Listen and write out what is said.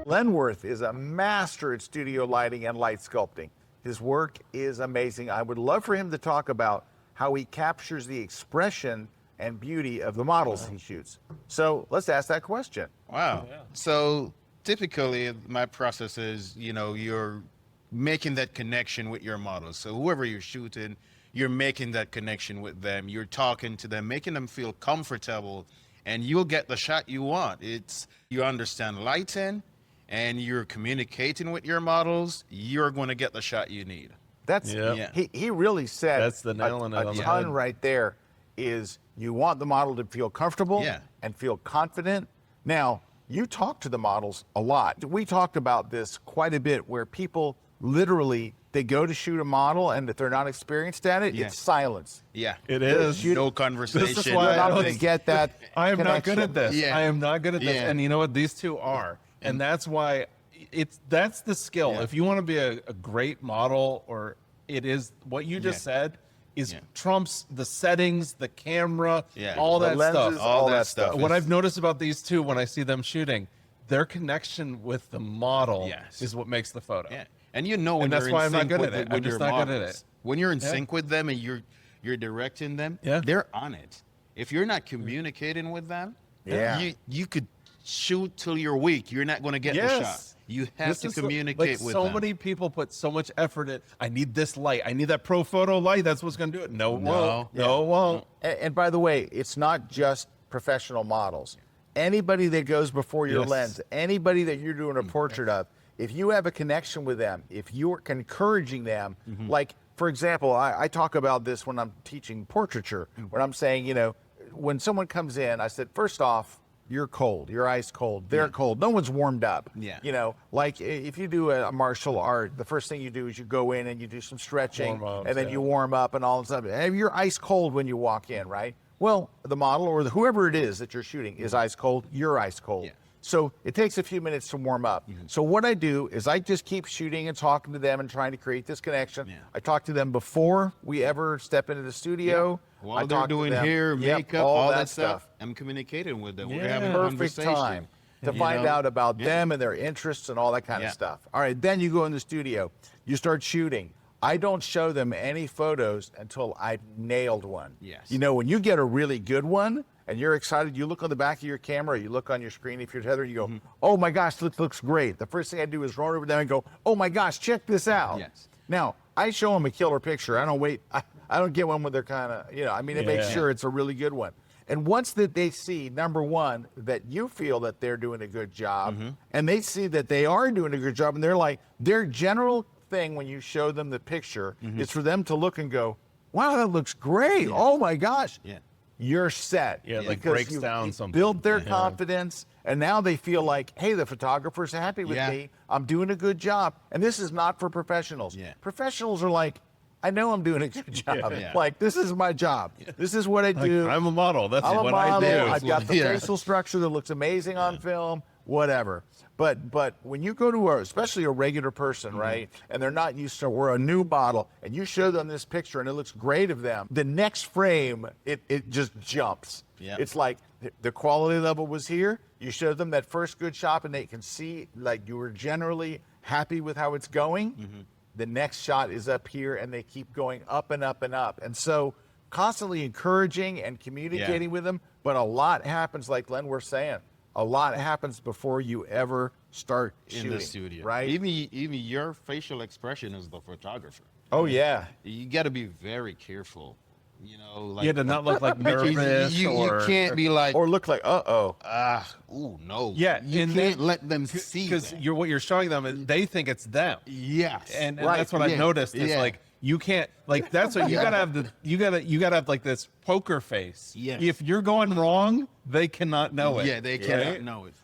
Lenworth is a master at studio lighting and light sculpting. His work is amazing. I would love for him to talk about how he captures the expression and beauty of the models he shoots. So let's ask that question. Wow. So typically my process is, you're making that connection with your models. So whoever you're shooting, you're making that connection with them. You're talking to them, making them feel comfortable, and you'll get the shot you want. You understand lighting and you're communicating with your models, you're going to get the shot you need. That's Yeah. he really said That's the nail on it a on the ton head. right there is you want the model to feel comfortable Yeah. and feel confident. Now, you talk to the models a lot. We talked about this quite a bit where people literally they go to shoot a model and if they're not experienced at it, Yeah. it's silence. Yeah. It is. No conversation. This is why You're not I going to was- get that. I am not good connection. at this. Yeah. I am not good at this. Yeah. And you know what? These two are. And that's why that's the skill. Yeah. If you want to be a great model, or it is what you just Yeah. said is Yeah. trumps the settings, the camera, Yeah. all The that lenses, stuff. all that stuff. What I've noticed about these two when I see them shooting, their connection with the model Yes. is what makes the photo. Yeah, and when And that's you're why in I'm not sync good with, at it. with I'm just your not good at models. it. When you're in Yeah. sync with them and you're directing them, Yeah. they're on it. If you're not communicating with them, Yeah. you could shoot till you're weak. You're not going to get the shot. Yes. You have This to is communicate with so them. many people put so much effort in. I need this light. I need that pro photo light. That's what's going to do it. No, it won't. No. No, it won't. And by the way, it's not just professional models. Anybody that goes before your Yes. lens, anybody that you're doing a portrait of, if you have a connection with them, if you're encouraging them, like, for example, I talk about this when I'm teaching portraiture, when I'm saying, when someone comes in, I said, first off, you're cold, you're ice cold, they're cold, no one's warmed up. Yeah. Like if you do a martial art, the first thing you do is you go in and you do some stretching, Warm up, and then yeah. you warm up and all of a sudden, and you're ice cold when you walk in, right? Well, the model or whoever it is that you're shooting is ice cold, you're ice cold. Yeah. So it takes a few minutes to warm up. So what I do is I just keep shooting and talking to them and trying to create this connection. Yeah. I talk to them before we ever step into the studio. I While they're talk to doing them. hair, Yep, makeup, all that stuff, I'm communicating with them. We're Yeah. having a Perfect conversation. time to You find know? out about Yeah. them and their interests and all that kind of Yeah. stuff. All right, then you go in the studio, you start shooting. I don't show them any photos until I've nailed one. Yes. When you get a really good one and you're excited, you look on the back of your camera, you look on your screen if you're tethered, you go, oh my gosh, this looks great. The first thing I do is run over there and go, oh my gosh, check this out. Yes. Now, I show them a killer picture. I don't wait. I don't get one where they're kind of, it makes Yeah. sure it's a really good one. And once that they see, number one, that you feel that they're doing a good job, and they see that they are doing a good job, and they're like, their general thing when you show them the picture is for them to look and go, wow, that looks great. Oh my gosh. Yeah. You're set. Yeah, like Because breaks you down something. build their Yeah. confidence, and now they feel like, hey, the photographer's happy with Yeah. me. I'm doing a good job. And this is not for professionals. Yeah. Professionals are like, I know I'm doing a good job. Yeah. Like, this is my job. This is what I do. I'm a model. That's I'm a what model. I do. I've got the Yeah. facial structure that looks amazing on film, whatever. But when you go to especially a regular person, right, and they're not used to, or a new model, and you show them this picture and it looks great of them, the next frame, it just jumps. Yeah. It's like the quality level was here. You show them that first good shot and they can see like you were generally happy with how it's going. The next shot is up here and they keep going up and up and up. And so constantly encouraging and communicating with them, but a lot happens, like Len was saying, a lot happens before you ever start shooting, In the studio, right? Even your facial expression as the photographer. Oh yeah. You got to be very careful. Like Yeah, to not look like you, nervous you or can't be like, Or look like, uh-oh. ooh, no. Yeah, you and can't then- let them see because that. what you're showing them is they think it's them. Yes, And Right, that's what I've yeah, noticed is yeah. like you can't like that's what you gotta have you gotta have like this poker face. Yes. If you're going wrong, they cannot know it. yeah, they cannot Right? know it.